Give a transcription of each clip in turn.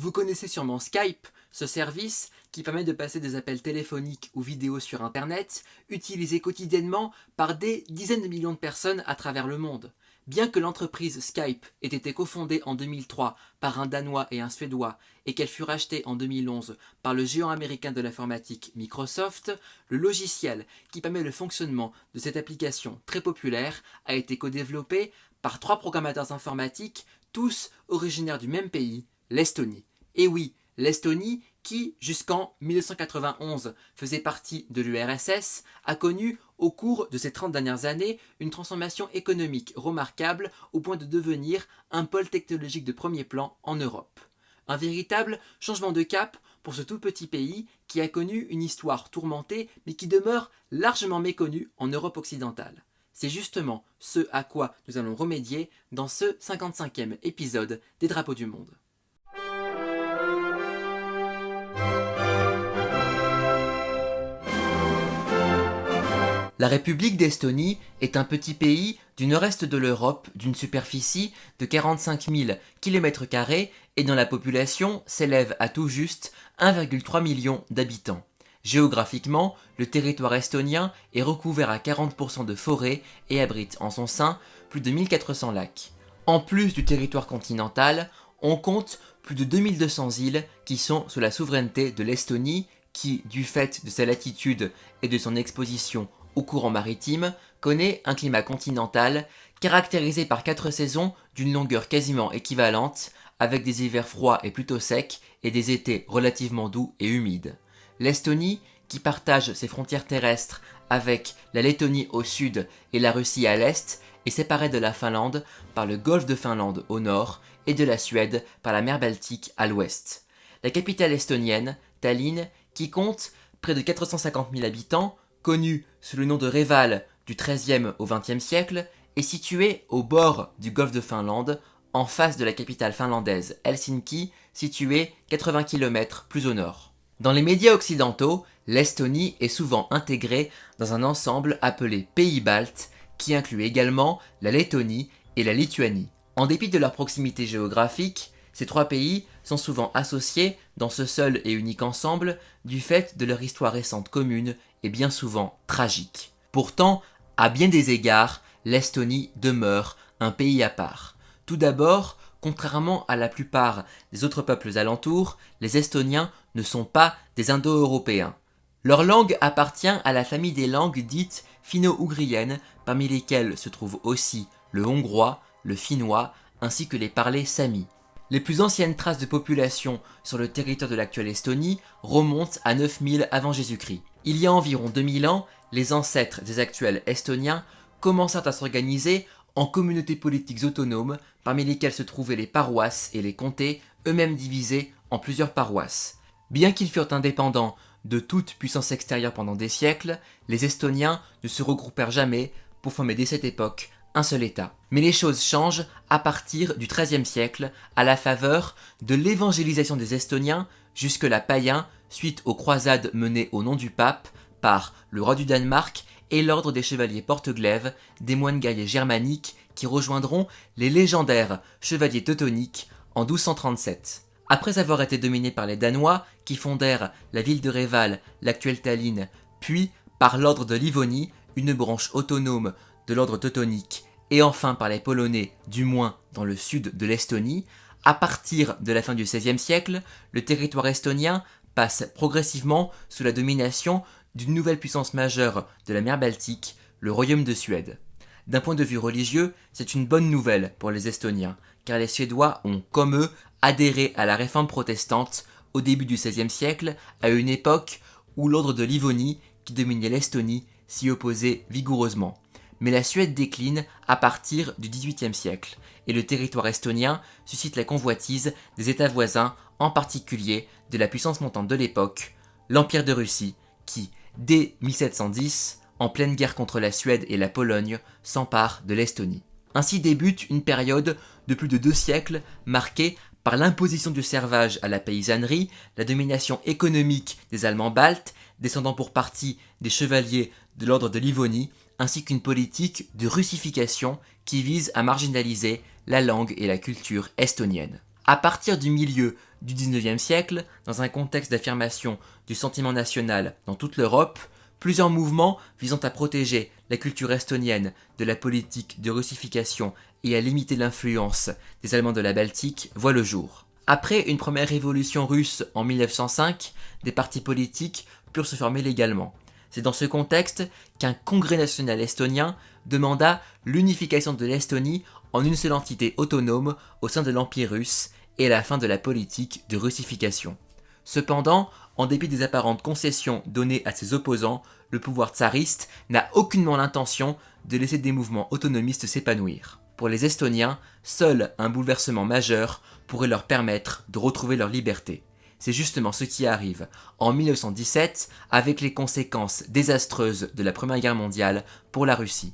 Vous connaissez sûrement Skype, ce service qui permet de passer des appels téléphoniques ou vidéo sur Internet, utilisé quotidiennement par des dizaines de millions de personnes à travers le monde. Bien que l'entreprise Skype ait été cofondée en 2003 par un Danois et un Suédois et qu'elle fut rachetée en 2011 par le géant américain de l'informatique Microsoft, le logiciel qui permet le fonctionnement de cette application très populaire a été co-développé par 3 programmateurs informatiques, tous originaires du même pays, l'Estonie. Et oui, l'Estonie, qui, jusqu'en 1991, faisait partie de l'URSS, a connu, au cours de ces 30 dernières années, une transformation économique remarquable au point de devenir un pôle technologique de premier plan en Europe. Un véritable changement de cap pour ce tout petit pays qui a connu une histoire tourmentée mais qui demeure largement méconnue en Europe occidentale. C'est justement ce à quoi nous allons remédier dans ce 55e épisode des Drapeaux du Monde. La République d'Estonie est un petit pays du nord-est de l'Europe d'une superficie de 45 000 km² et dont la population s'élève à tout juste 1,3 million d'habitants. Géographiquement, le territoire estonien est recouvert à 40% de forêt et abrite en son sein plus de 1400 lacs. En plus du territoire continental, on compte plus de 2200 îles qui sont sous la souveraineté de l'Estonie qui, du fait de sa latitude et de son exposition au courant maritime, connaît un climat continental caractérisé par 4 saisons d'une longueur quasiment équivalente, avec des hivers froids et plutôt secs et des étés relativement doux et humides. L'Estonie, qui partage ses frontières terrestres avec la Lettonie au sud et la Russie à l'est, est séparée de la Finlande par le golfe de Finlande au nord et de la Suède par la mer Baltique à l'ouest. La capitale estonienne, Tallinn, qui compte près de 450 000 habitants, connue sous le nom de Reval du XIIIe au XXe siècle, est située au bord du golfe de Finlande, en face de la capitale finlandaise Helsinki, située 80 km plus au nord. Dans les médias occidentaux, l'Estonie est souvent intégrée dans un ensemble appelé Pays baltes, qui inclut également la Lettonie et la Lituanie. En dépit de leur proximité géographique, ces 3 pays sont souvent associés dans ce seul et unique ensemble du fait de leur histoire récente commune et bien souvent tragique. Pourtant, à bien des égards, l'Estonie demeure un pays à part. Tout d'abord, contrairement à la plupart des autres peuples alentours, les Estoniens ne sont pas des Indo-Européens. Leur langue appartient à la famille des langues dites finno-ougriennes, parmi lesquelles se trouvent aussi le hongrois, le finnois, ainsi que les parlers samis. Les plus anciennes traces de population sur le territoire de l'actuelle Estonie remontent à 9000 avant Jésus-Christ. Il y a environ 2000 ans, les ancêtres des actuels Estoniens commencèrent à s'organiser en communautés politiques autonomes, parmi lesquelles se trouvaient les paroisses et les comtés, eux-mêmes divisés en plusieurs paroisses. Bien qu'ils furent indépendants de toute puissance extérieure pendant des siècles, les Estoniens ne se regroupèrent jamais pour former dès cette époque un seul État. Mais les choses changent à partir du XIIIe siècle, à la faveur de l'évangélisation des Estoniens, jusque-là païens, suite aux croisades menées au nom du pape par le roi du Danemark et l'ordre des chevaliers porte-glaives, des moines guerriers germaniques qui rejoindront les légendaires chevaliers teutoniques en 1237. Après avoir été dominés par les Danois, qui fondèrent la ville de Reval, l'actuelle Tallinn, puis par l'ordre de Livonie, une branche autonome de l'ordre teutonique, et enfin par les Polonais, du moins dans le sud de l'Estonie, à partir de la fin du XVIe siècle, le territoire estonien passe progressivement sous la domination d'une nouvelle puissance majeure de la mer Baltique, le Royaume de Suède. D'un point de vue religieux, c'est une bonne nouvelle pour les Estoniens, car les Suédois ont, comme eux, adhéré à la réforme protestante au début du XVIe siècle, à une époque où l'ordre de Livonie, qui dominait l'Estonie, s'y opposait vigoureusement. Mais la Suède décline à partir du XVIIIe siècle, et le territoire estonien suscite la convoitise des États voisins, en particulier de la puissance montante de l'époque, l'Empire de Russie, qui, dès 1710, en pleine guerre contre la Suède et la Pologne, s'empare de l'Estonie. Ainsi débute une période de plus de 2 siècles marquée par l'imposition du servage à la paysannerie, la domination économique des Allemands baltes, descendant pour partie des chevaliers de l'ordre de Livonie, ainsi qu'une politique de russification qui vise à marginaliser la langue et la culture estonienne. À partir du milieu du XIXe siècle, dans un contexte d'affirmation du sentiment national dans toute l'Europe, plusieurs mouvements visant à protéger la culture estonienne de la politique de russification et à limiter l'influence des Allemands de la Baltique voient le jour. Après une première révolution russe en 1905, des partis politiques purent se former légalement. C'est dans ce contexte qu'un congrès national estonien demanda l'unification de l'Estonie en une seule entité autonome au sein de l'Empire russe et la fin de la politique de russification. Cependant, en dépit des apparentes concessions données à ses opposants, le pouvoir tsariste n'a aucunement l'intention de laisser des mouvements autonomistes s'épanouir. Pour les Estoniens, seul un bouleversement majeur pourrait leur permettre de retrouver leur liberté. C'est justement ce qui arrive en 1917 avec les conséquences désastreuses de la Première Guerre mondiale pour la Russie.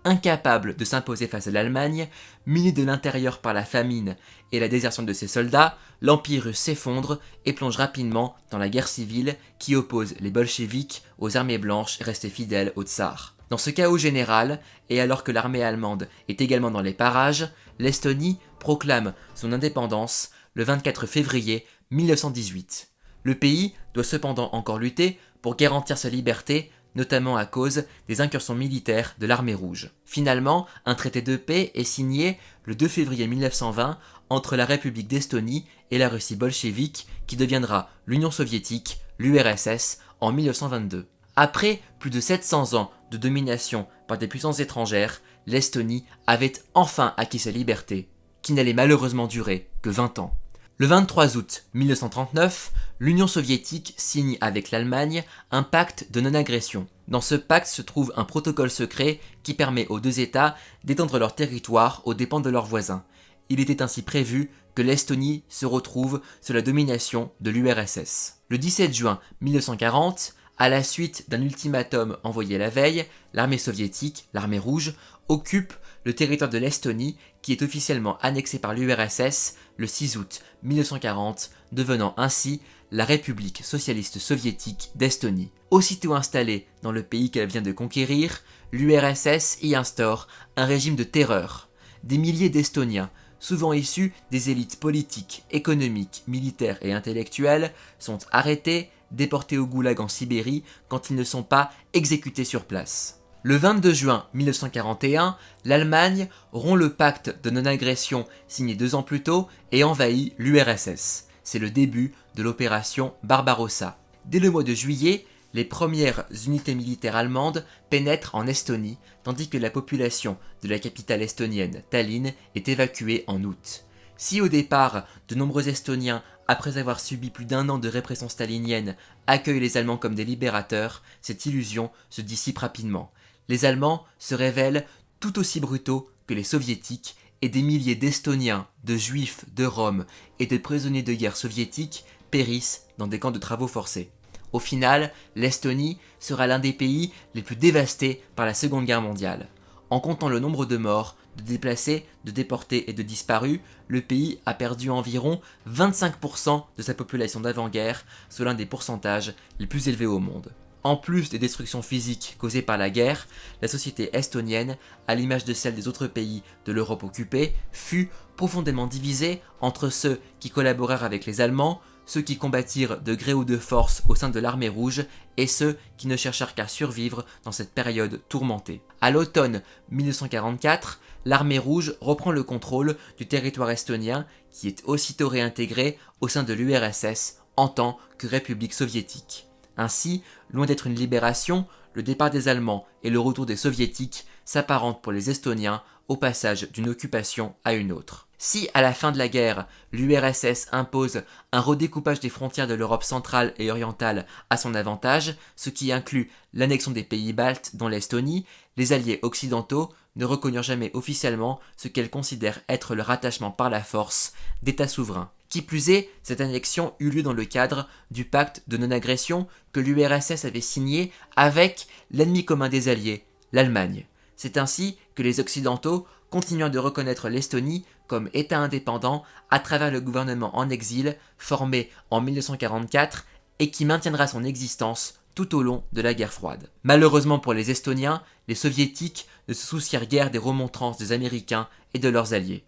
Incapable de s'imposer face à l'Allemagne, miné de l'intérieur par la famine et la désertion de ses soldats, l'Empire russe s'effondre et plonge rapidement dans la guerre civile qui oppose les bolcheviks aux armées blanches restées fidèles au tsar. Dans ce chaos général, et alors que l'armée allemande est également dans les parages, l'Estonie proclame son indépendance le 24 février 1918. Le pays doit cependant encore lutter pour garantir sa liberté, notamment à cause des incursions militaires de l'armée rouge. Finalement, un traité de paix est signé le 2 février 1920 entre la République d'Estonie et la Russie bolchevique qui deviendra l'Union soviétique, l'URSS, en 1922. Après plus de 700 ans de domination par des puissances étrangères, l'Estonie avait enfin acquis sa liberté, qui n'allait malheureusement durer que 20 ans. Le 23 août 1939, l'Union soviétique signe avec l'Allemagne un pacte de non-agression. Dans ce pacte se trouve un protocole secret qui permet aux deux États d'étendre leur territoire aux dépens de leurs voisins. Il était ainsi prévu que l'Estonie se retrouve sous la domination de l'URSS. Le 17 juin 1940, à la suite d'un ultimatum envoyé la veille, l'armée soviétique, l'armée rouge, occupe le territoire de l'Estonie qui est officiellement annexé par l'URSS le 6 août 1940, devenant ainsi la République socialiste soviétique d'Estonie. Aussitôt installée dans le pays qu'elle vient de conquérir, l'URSS y instaure un régime de terreur. Des milliers d'Estoniens, souvent issus des élites politiques, économiques, militaires et intellectuelles, sont arrêtés, déportés au goulag en Sibérie quand ils ne sont pas exécutés sur place. Le 22 juin 1941, l'Allemagne rompt le pacte de non-agression signé 2 ans plus tôt et envahit l'URSS. C'est le début de l'opération Barbarossa. Dès le mois de juillet, les premières unités militaires allemandes pénètrent en Estonie, tandis que la population de la capitale estonienne, Tallinn, est évacuée en août. Si au départ, de nombreux Estoniens, après avoir subi plus d'1 an de répression stalinienne, accueillent les Allemands comme des libérateurs, cette illusion se dissipe rapidement. Les Allemands se révèlent tout aussi brutaux que les Soviétiques et des milliers d'Estoniens, de Juifs, de Roms et de prisonniers de guerre soviétiques périssent dans des camps de travaux forcés. Au final, l'Estonie sera l'un des pays les plus dévastés par la Seconde Guerre mondiale. En comptant le nombre de morts, de déplacés, de déportés et de disparus, le pays a perdu environ 25% de sa population d'avant-guerre, soit l'un des pourcentages les plus élevés au monde. En plus des destructions physiques causées par la guerre, la société estonienne, à l'image de celle des autres pays de l'Europe occupée, fut profondément divisée entre ceux qui collaborèrent avec les Allemands, ceux qui combattirent de gré ou de force au sein de l'armée rouge et ceux qui ne cherchèrent qu'à survivre dans cette période tourmentée. À l'automne 1944, l'armée rouge reprend le contrôle du territoire estonien qui est aussitôt réintégré au sein de l'URSS en tant que République soviétique. Ainsi, loin d'être une libération, le départ des Allemands et le retour des Soviétiques s'apparentent pour les Estoniens au passage d'une occupation à une autre. Si, à la fin de la guerre, l'URSS impose un redécoupage des frontières de l'Europe centrale et orientale à son avantage, ce qui inclut l'annexion des pays baltes dont l'Estonie, les alliés occidentaux ne reconnurent jamais officiellement ce qu'elles considèrent être le rattachement par la force d'États souverains. Qui plus est, cette annexion eut lieu dans le cadre du pacte de non-agression que l'URSS avait signé avec l'ennemi commun des Alliés, l'Allemagne. C'est ainsi que les Occidentaux continuent de reconnaître l'Estonie comme État indépendant à travers le gouvernement en exil formé en 1944 et qui maintiendra son existence tout au long de la guerre froide. Malheureusement pour les Estoniens, les Soviétiques ne se soucièrent guère des remontrances des Américains et de leurs alliés.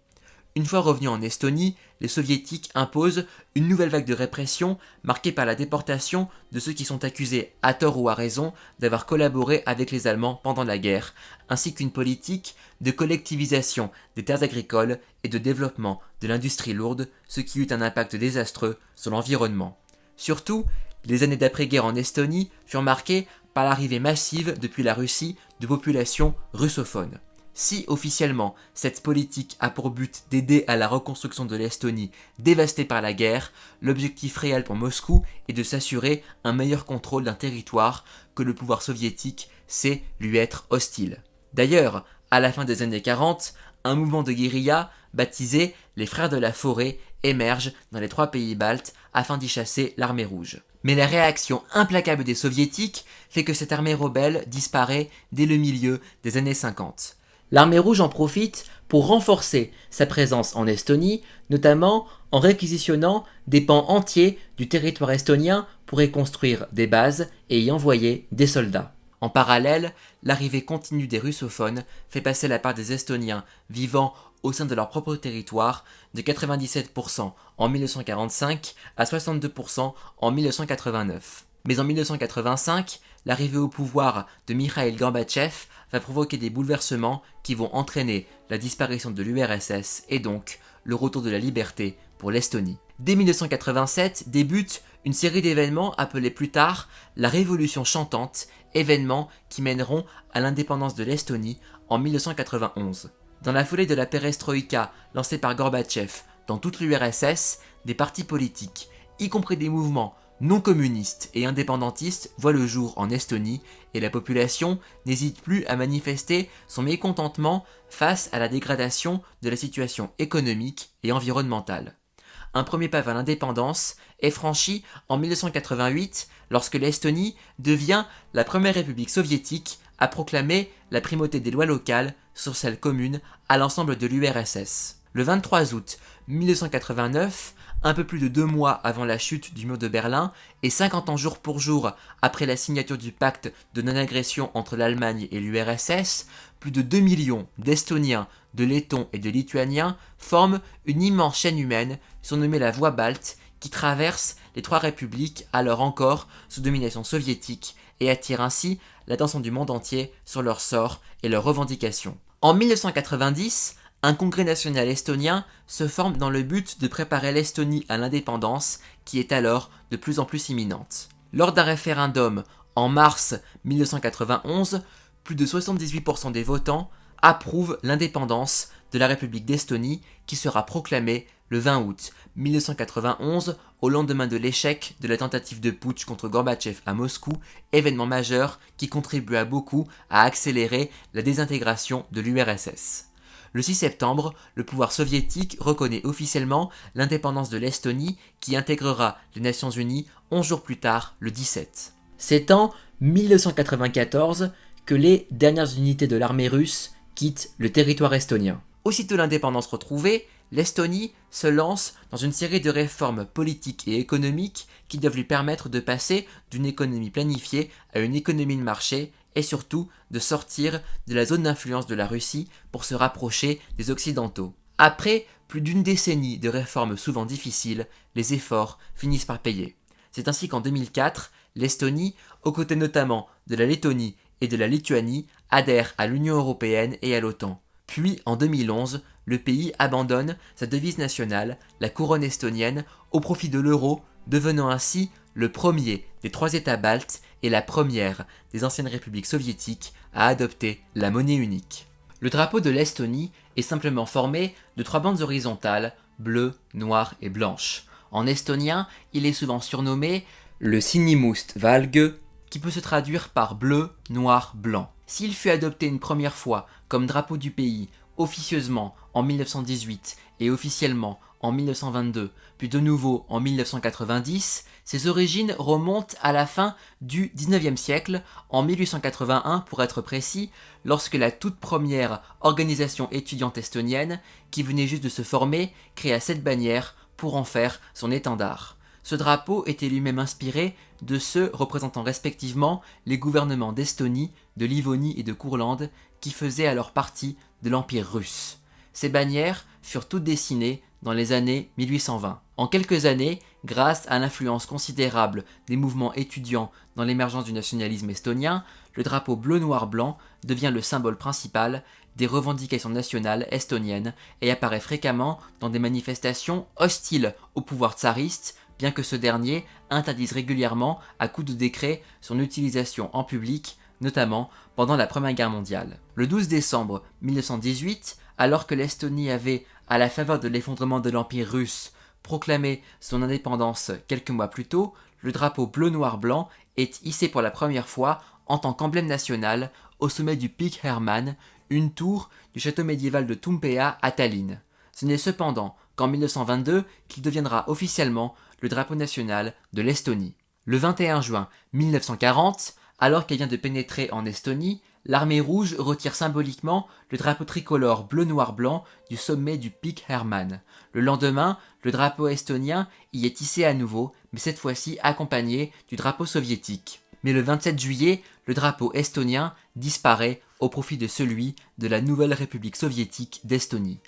Une fois revenus en Estonie, les soviétiques imposent une nouvelle vague de répression marquée par la déportation de ceux qui sont accusés, à tort ou à raison, d'avoir collaboré avec les Allemands pendant la guerre, ainsi qu'une politique de collectivisation des terres agricoles et de développement de l'industrie lourde, ce qui eut un impact désastreux sur l'environnement. Surtout, les années d'après-guerre en Estonie furent marquées par l'arrivée massive depuis la Russie de populations russophones. Si, officiellement, cette politique a pour but d'aider à la reconstruction de l'Estonie dévastée par la guerre, l'objectif réel pour Moscou est de s'assurer un meilleur contrôle d'un territoire que le pouvoir soviétique sait lui être hostile. D'ailleurs, à la fin des années 40, un mouvement de guérilla baptisé les Frères de la Forêt émerge dans les 3 pays baltes afin d'y chasser l'armée rouge. Mais la réaction implacable des soviétiques fait que cette armée rebelle disparaît dès le milieu des années 50. L'armée rouge en profite pour renforcer sa présence en Estonie, notamment en réquisitionnant des pans entiers du territoire estonien pour y construire des bases et y envoyer des soldats. En parallèle, l'arrivée continue des russophones fait passer la part des Estoniens vivant au sein de leur propre territoire de 97% en 1945 à 62% en 1989. Mais en 1985, l'arrivée au pouvoir de Mikhail Gorbatchev va provoquer des bouleversements qui vont entraîner la disparition de l'URSS et donc le retour de la liberté pour l'Estonie. Dès 1987 débute une série d'événements appelés plus tard la Révolution chantante, événements qui mèneront à l'indépendance de l'Estonie en 1991. Dans la foulée de la perestroïka lancée par Gorbatchev dans toute l'URSS, des partis politiques, y compris des mouvements non communistes et indépendantistes, voient le jour en Estonie et la population n'hésite plus à manifester son mécontentement face à la dégradation de la situation économique et environnementale. Un premier pas vers l'indépendance est franchi en 1988 lorsque l'Estonie devient la première république soviétique à proclamer la primauté des lois locales sur celles communes à l'ensemble de l'URSS. Le 23 août 1989, un peu plus de 2 mois avant la chute du mur de Berlin et 50 ans jour pour jour après la signature du pacte de non-agression entre l'Allemagne et l'URSS, plus de 2 millions d'Estoniens, de Lettons et de Lituaniens forment une immense chaîne humaine surnommée la Voie balte qui traverse les 3 républiques alors encore sous domination soviétique et attire ainsi l'attention du monde entier sur leur sort et leurs revendications. En 1990, un congrès national estonien se forme dans le but de préparer l'Estonie à l'indépendance qui est alors de plus en plus imminente. Lors d'un référendum en mars 1991, plus de 78% des votants approuvent l'indépendance de la République d'Estonie qui sera proclamée le 20 août 1991 au lendemain de l'échec de la tentative de putsch contre Gorbatchev à Moscou, événement majeur qui contribua beaucoup à accélérer la désintégration de l'URSS. Le 6 septembre, le pouvoir soviétique reconnaît officiellement l'indépendance de l'Estonie qui intégrera les Nations Unies 11 jours plus tard, le 17. C'est en 1994 que les dernières unités de l'armée russe quittent le territoire estonien. Aussitôt l'indépendance retrouvée, l'Estonie se lance dans une série de réformes politiques et économiques qui doivent lui permettre de passer d'une économie planifiée à une économie de marché et surtout de sortir de la zone d'influence de la Russie pour se rapprocher des Occidentaux. Après plus d'une décennie de réformes souvent difficiles, les efforts finissent par payer. C'est ainsi qu'en 2004, l'Estonie, aux côtés notamment de la Lettonie et de la Lituanie, adhère à l'Union européenne et à l'OTAN. Puis, en 2011, le pays abandonne sa devise nationale, la couronne estonienne, au profit de l'euro, devenant ainsi le premier des 3 États baltes et la première des anciennes républiques soviétiques à adopter la monnaie unique. Le drapeau de l'Estonie est simplement formé de 3 bandes horizontales, bleues, noires et blanches. En estonien, il est souvent surnommé le sinimust valge, qui peut se traduire par bleu, noir, blanc. S'il fut adopté une première fois comme drapeau du pays, officieusement en 1918 et officiellement en 1922, puis de nouveau en 1990, ses origines remontent à la fin du XIXe siècle, en 1881 pour être précis, lorsque la toute première organisation étudiante estonienne, qui venait juste de se former, créa cette bannière pour en faire son étendard. Ce drapeau était lui-même inspiré de ceux représentant respectivement les gouvernements d'Estonie, de Livonie et de Courlande, qui faisaient alors partie de l'Empire russe. Ces bannières furent toutes dessinées dans les années 1820. En quelques années, grâce à l'influence considérable des mouvements étudiants dans l'émergence du nationalisme estonien, le drapeau bleu-noir-blanc devient le symbole principal des revendications nationales estoniennes et apparaît fréquemment dans des manifestations hostiles au pouvoir tsariste, bien que ce dernier interdise régulièrement à coups de décret son utilisation en public, notamment pendant la Première Guerre mondiale. Le 12 décembre 1918, alors que l'Estonie avait, à la faveur de l'effondrement de l'Empire russe, proclamé son indépendance quelques mois plus tôt, le drapeau bleu-noir-blanc est hissé pour la première fois en tant qu'emblème national au sommet du Pic Hermann, une tour du château médiéval de Tumpea à Tallinn. Ce n'est cependant qu'en 1922 qu'il deviendra officiellement le drapeau national de l'Estonie. Le 21 juin 1940, alors qu'elle vient de pénétrer en Estonie, l'armée rouge retire symboliquement le drapeau tricolore bleu-noir-blanc du sommet du Pic Hermann. Le lendemain, le drapeau estonien y est hissé à nouveau, mais cette fois-ci accompagné du drapeau soviétique. Mais le 27 juillet, le drapeau estonien disparaît au profit de celui de la nouvelle République soviétique d'Estonie.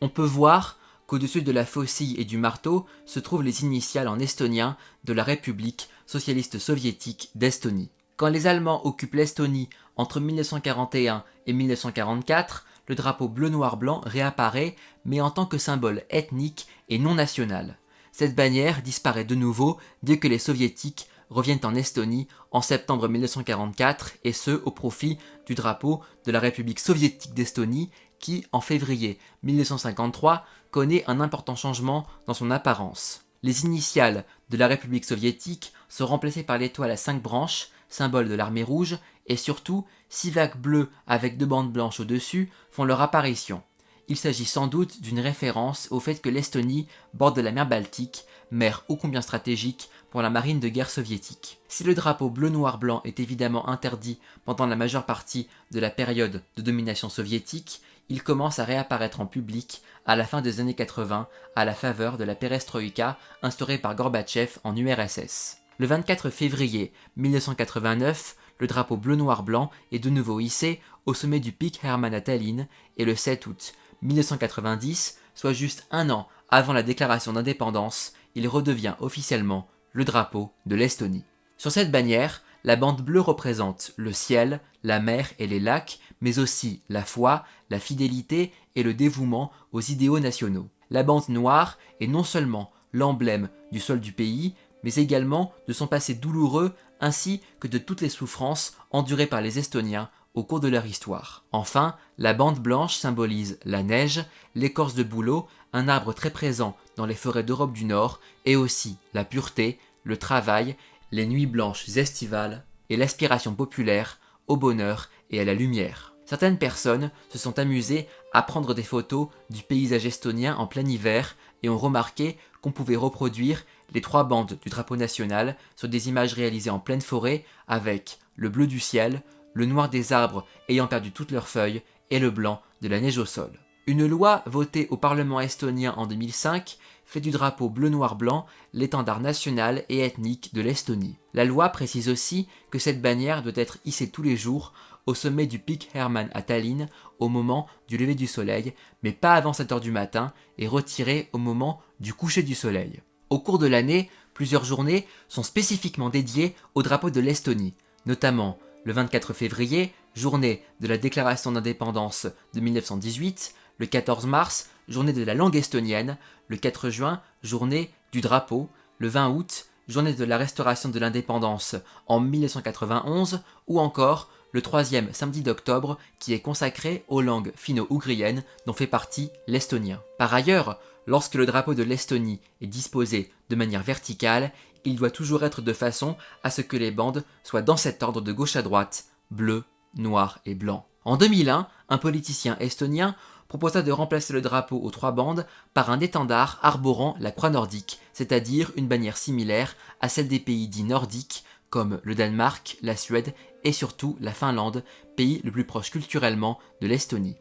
On peut voir qu'au-dessus de la faucille et du marteau se trouvent les initiales en estonien de la République socialiste soviétique d'Estonie. Quand les Allemands occupent l'Estonie entre 1941 et 1944, le drapeau bleu-noir-blanc réapparaît, mais en tant que symbole ethnique et non national. Cette bannière disparaît de nouveau dès que les soviétiques reviennent en Estonie en septembre 1944, et ce au profit du drapeau de la République soviétique d'Estonie qui, en février 1953, connaît un important changement dans son apparence. Les initiales de la République soviétique sont remplacées par l'étoile à 5 branches, symbole de l'armée rouge, et surtout, 6 vagues bleues avec 2 bandes blanches au-dessus font leur apparition. Il s'agit sans doute d'une référence au fait que l'Estonie borde la mer Baltique, mer ô combien stratégique pour la marine de guerre soviétique. Si le drapeau bleu-noir-blanc est évidemment interdit pendant la majeure partie de la période de domination soviétique, il commence à réapparaître en public à la fin des années 80 à la faveur de la perestroïka instaurée par Gorbatchev en URSS. Le 24 février 1989, le drapeau bleu-noir-blanc est de nouveau hissé au sommet du Pic Hermann à Tallinn, et le 7 août 1990, soit juste un an avant la déclaration d'indépendance, il redevient officiellement le drapeau de l'Estonie. Sur cette bannière, la bande bleue représente le ciel, la mer et les lacs, mais aussi la foi, la fidélité et le dévouement aux idéaux nationaux. La bande noire est non seulement l'emblème du sol du pays, mais également de son passé douloureux ainsi que de toutes les souffrances endurées par les Estoniens au cours de leur histoire. Enfin, la bande blanche symbolise la neige, l'écorce de bouleau, un arbre très présent dans les forêts d'Europe du Nord, et aussi la pureté, le travail, les nuits blanches estivales et l'aspiration populaire au bonheur et à la lumière. Certaines personnes se sont amusées à prendre des photos du paysage estonien en plein hiver et ont remarqué qu'on pouvait reproduire les 3 bandes du drapeau national sur des images réalisées en pleine forêt avec le bleu du ciel, le noir des arbres ayant perdu toutes leurs feuilles et le blanc de la neige au sol. Une loi votée au Parlement estonien en 2005 fait du drapeau bleu-noir-blanc l'étendard national et ethnique de l'Estonie. La loi précise aussi que cette bannière doit être hissée tous les jours au sommet du Pic Hermann à Tallinn au moment du lever du soleil, mais pas avant 7 h du matin, et retirée au moment du coucher du soleil. Au cours de l'année, plusieurs journées sont spécifiquement dédiées au drapeau de l'Estonie, notamment le 24 février, journée de la déclaration d'indépendance de 1918, le 14 mars, journée de la langue estonienne, le 4 juin, journée du drapeau, le 20 août, journée de la restauration de l'indépendance en 1991, ou encore le 3e samedi d'octobre qui est consacré aux langues finno-ougriennes dont fait partie l'estonien. Par ailleurs, lorsque le drapeau de l'Estonie est disposé de manière verticale, il doit toujours être de façon à ce que les bandes soient dans cet ordre de gauche à droite, bleu, noir et blanc. En 2001, un politicien estonien proposa de remplacer le drapeau aux 3 bandes par un étendard arborant la croix nordique, c'est-à-dire une bannière similaire à celle des pays dits nordiques comme le Danemark, la Suède et surtout la Finlande, pays le plus proche culturellement de l'Estonie.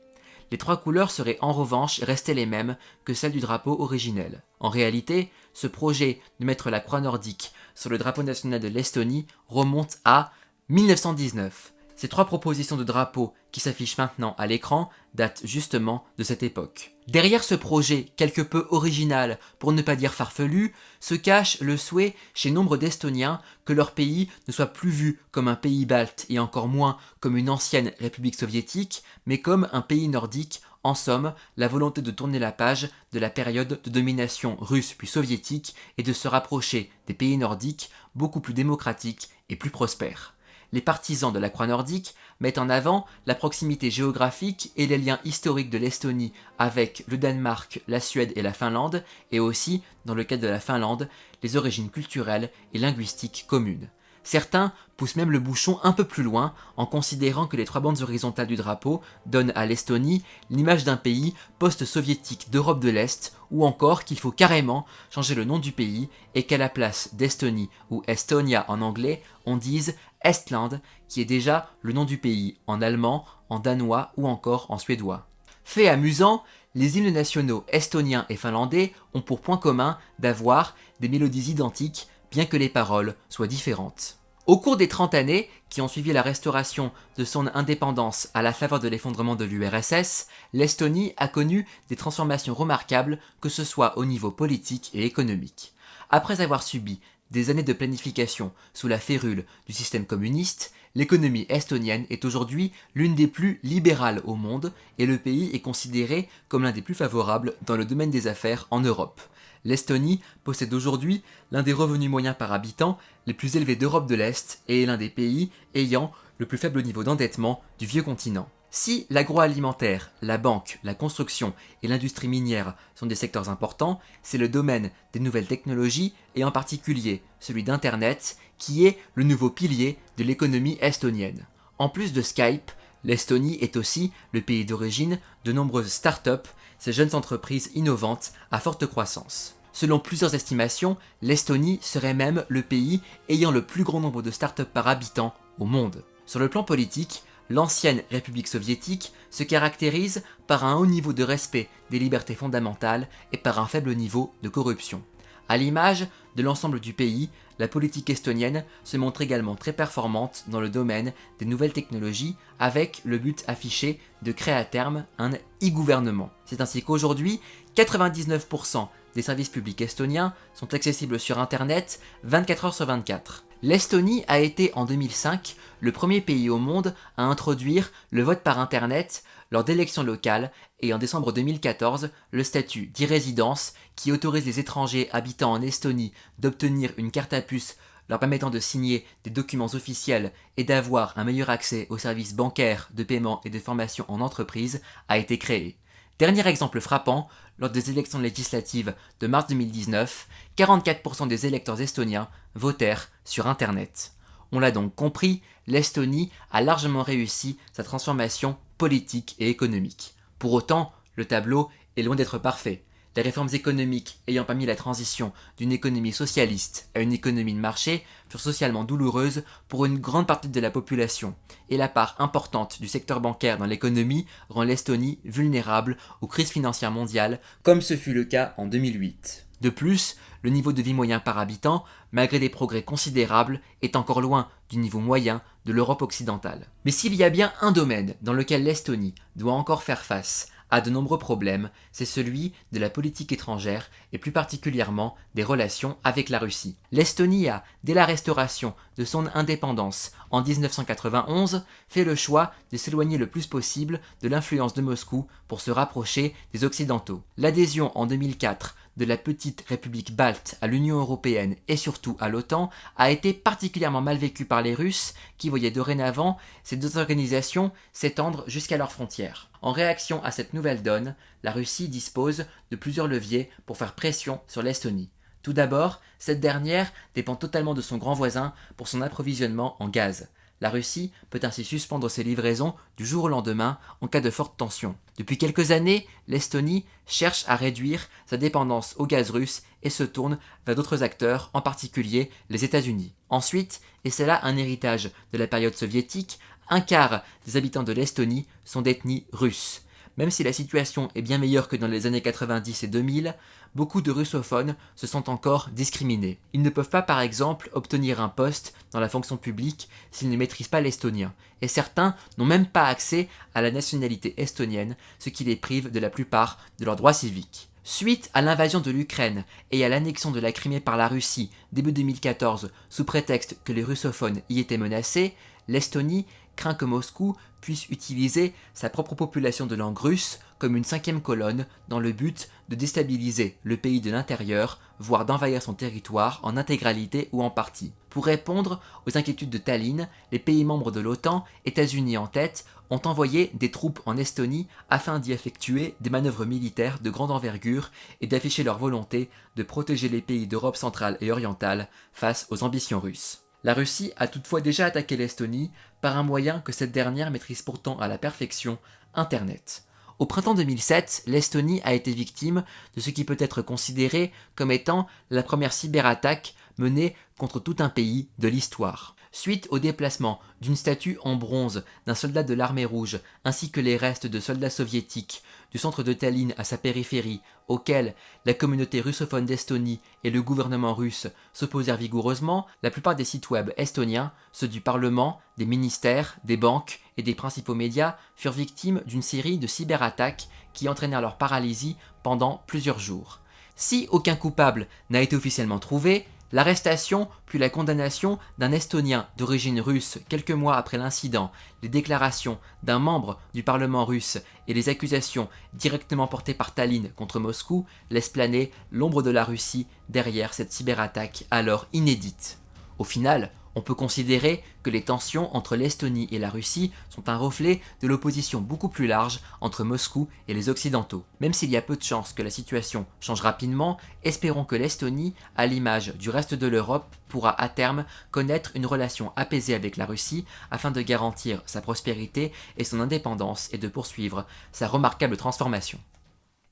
Les 3 couleurs seraient en revanche restées les mêmes que celles du drapeau originel. En réalité, ce projet de mettre la croix nordique sur le drapeau national de l'Estonie remonte à 1919. Ces 3 propositions de drapeau qui s'affichent maintenant à l'écran datent justement de cette époque. Derrière ce projet quelque peu original, pour ne pas dire farfelu, se cache le souhait chez nombre d'Estoniens que leur pays ne soit plus vu comme un pays balte et encore moins comme une ancienne république soviétique, mais comme un pays nordique, en somme, la volonté de tourner la page de la période de domination russe puis soviétique et de se rapprocher des pays nordiques beaucoup plus démocratiques et plus prospères. Les partisans de la croix nordique mettent en avant la proximité géographique et les liens historiques de l'Estonie avec le Danemark, la Suède et la Finlande, et aussi, dans le cas de la Finlande, les origines culturelles et linguistiques communes. Certains poussent même le bouchon un peu plus loin en considérant que les trois bandes horizontales du drapeau donnent à l'Estonie l'image d'un pays post-soviétique d'Europe de l'Est, ou encore qu'il faut carrément changer le nom du pays et qu'à la place d'Estonie ou Estonia en anglais, on dise Estland, qui est déjà le nom du pays en allemand, en danois ou encore en suédois. Fait amusant, les hymnes nationaux estoniens et finlandais ont pour point commun d'avoir des mélodies identiques, bien que les paroles soient différentes. Au cours des 30 années qui ont suivi la restauration de son indépendance à la faveur de l'effondrement de l'URSS, l'Estonie a connu des transformations remarquables, que ce soit au niveau politique et économique. Après avoir subi des années de planification sous la férule du système communiste, l'économie estonienne est aujourd'hui l'une des plus libérales au monde et le pays est considéré comme l'un des plus favorables dans le domaine des affaires en Europe. L'Estonie possède aujourd'hui l'un des revenus moyens par habitant les plus élevés d'Europe de l'Est et est l'un des pays ayant le plus faible niveau d'endettement du vieux continent. Si l'agroalimentaire, la banque, la construction et l'industrie minière sont des secteurs importants, c'est le domaine des nouvelles technologies et en particulier celui d'Internet qui est le nouveau pilier de l'économie estonienne. En plus de Skype, l'Estonie est aussi le pays d'origine de nombreuses startups, ces jeunes entreprises innovantes à forte croissance. Selon plusieurs estimations, l'Estonie serait même le pays ayant le plus grand nombre de startups par habitant au monde. Sur le plan politique, l'ancienne République soviétique se caractérise par un haut niveau de respect des libertés fondamentales et par un faible niveau de corruption. À l'image de l'ensemble du pays, la politique estonienne se montre également très performante dans le domaine des nouvelles technologies avec le but affiché de créer à terme un e-gouvernement. C'est ainsi qu'aujourd'hui, 99% des services publics estoniens sont accessibles sur Internet 24 heures sur 24. L'Estonie a été en 2005 le premier pays au monde à introduire le vote par Internet lors d'élections locales et en décembre 2014, le statut d'e-résidence qui autorise les étrangers habitant en Estonie d'obtenir une carte à puce leur permettant de signer des documents officiels et d'avoir un meilleur accès aux services bancaires, de paiement et de formation en entreprise a été créé. Dernier exemple frappant, lors des élections législatives de mars 2019, 44% des électeurs estoniens votèrent sur Internet. On l'a donc compris, l'Estonie a largement réussi sa transformation politique et économique. Pour autant, le tableau est loin d'être parfait. Les réformes économiques ayant permis la transition d'une économie socialiste à une économie de marché furent socialement douloureuses pour une grande partie de la population, et la part importante du secteur bancaire dans l'économie rend l'Estonie vulnérable aux crises financières mondiales, comme ce fut le cas en 2008. De plus, le niveau de vie moyen par habitant, malgré des progrès considérables, est encore loin du niveau moyen de l'Europe occidentale. Mais s'il y a bien un domaine dans lequel l'Estonie doit encore faire face à de nombreux problèmes, c'est celui de la politique étrangère et plus particulièrement des relations avec la Russie. L'Estonie a, dès la restauration de son indépendance en 1991, fait le choix de s'éloigner le plus possible de l'influence de Moscou pour se rapprocher des Occidentaux. L'adhésion en 2004 de la petite République balte à l'Union européenne et surtout à l'OTAN a été particulièrement mal vécue par les Russes qui voyaient dorénavant ces deux organisations s'étendre jusqu'à leurs frontières. En réaction à cette nouvelle donne, la Russie dispose de plusieurs leviers pour faire pression sur l'Estonie. Tout d'abord, cette dernière dépend totalement de son grand voisin pour son approvisionnement en gaz. La Russie peut ainsi suspendre ses livraisons du jour au lendemain en cas de forte tension. Depuis quelques années, l'Estonie cherche à réduire sa dépendance au gaz russe et se tourne vers d'autres acteurs, en particulier les États-Unis. Ensuite, et c'est là un héritage de la période soviétique, un quart des habitants de l'Estonie sont d'ethnie russe. Même si la situation est bien meilleure que dans les années 90 et 2000, beaucoup de russophones se sentent encore discriminés. Ils ne peuvent pas par exemple obtenir un poste dans la fonction publique s'ils ne maîtrisent pas l'estonien, et certains n'ont même pas accès à la nationalité estonienne, ce qui les prive de la plupart de leurs droits civiques. Suite à l'invasion de l'Ukraine et à l'annexion de la Crimée par la Russie début 2014 sous prétexte que les russophones y étaient menacés, l'Estonie craint que Moscou puisse utiliser sa propre population de langue russe comme une cinquième colonne dans le but de déstabiliser le pays de l'intérieur, voire d'envahir son territoire en intégralité ou en partie. Pour répondre aux inquiétudes de Tallinn, les pays membres de l'OTAN, États-Unis en tête, ont envoyé des troupes en Estonie afin d'y effectuer des manœuvres militaires de grande envergure et d'afficher leur volonté de protéger les pays d'Europe centrale et orientale face aux ambitions russes. La Russie a toutefois déjà attaqué l'Estonie par un moyen que cette dernière maîtrise pourtant à la perfection, Internet. Au printemps 2007, l'Estonie a été victime de ce qui peut être considéré comme étant la première cyberattaque menée contre tout un pays de l'histoire. Suite au déplacement d'une statue en bronze d'un soldat de l'armée rouge ainsi que les restes de soldats soviétiques du centre de Tallinn à sa périphérie, auquel la communauté russophone d'Estonie et le gouvernement russe s'opposèrent vigoureusement, la plupart des sites web estoniens, ceux du Parlement, des ministères, des banques et des principaux médias, furent victimes d'une série de cyberattaques qui entraînèrent leur paralysie pendant plusieurs jours. Si aucun coupable n'a été officiellement trouvé, l'arrestation puis la condamnation d'un Estonien d'origine russe quelques mois après l'incident, les déclarations d'un membre du Parlement russe et les accusations directement portées par Tallinn contre Moscou laissent planer l'ombre de la Russie derrière cette cyberattaque alors inédite. Au final, on peut considérer que les tensions entre l'Estonie et la Russie sont un reflet de l'opposition beaucoup plus large entre Moscou et les Occidentaux. Même s'il y a peu de chances que la situation change rapidement, espérons que l'Estonie, à l'image du reste de l'Europe, pourra à terme connaître une relation apaisée avec la Russie afin de garantir sa prospérité et son indépendance et de poursuivre sa remarquable transformation.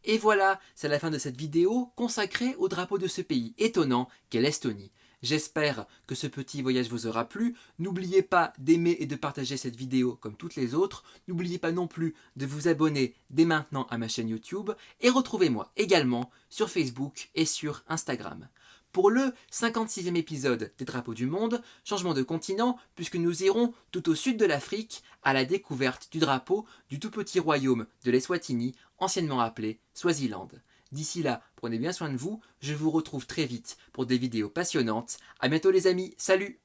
Et voilà, c'est la fin de cette vidéo consacrée au drapeau de ce pays étonnant qu'est l'Estonie. J'espère que ce petit voyage vous aura plu. N'oubliez pas d'aimer et de partager cette vidéo comme toutes les autres. N'oubliez pas non plus de vous abonner dès maintenant à ma chaîne YouTube. Et retrouvez-moi également sur Facebook et sur Instagram. Pour le 56e épisode des Drapeaux du Monde, changement de continent, puisque nous irons tout au sud de l'Afrique à la découverte du drapeau du tout petit royaume de l'Eswatini, anciennement appelé Swaziland. D'ici là, prenez bien soin de vous, je vous retrouve très vite pour des vidéos passionnantes. À bientôt les amis, salut!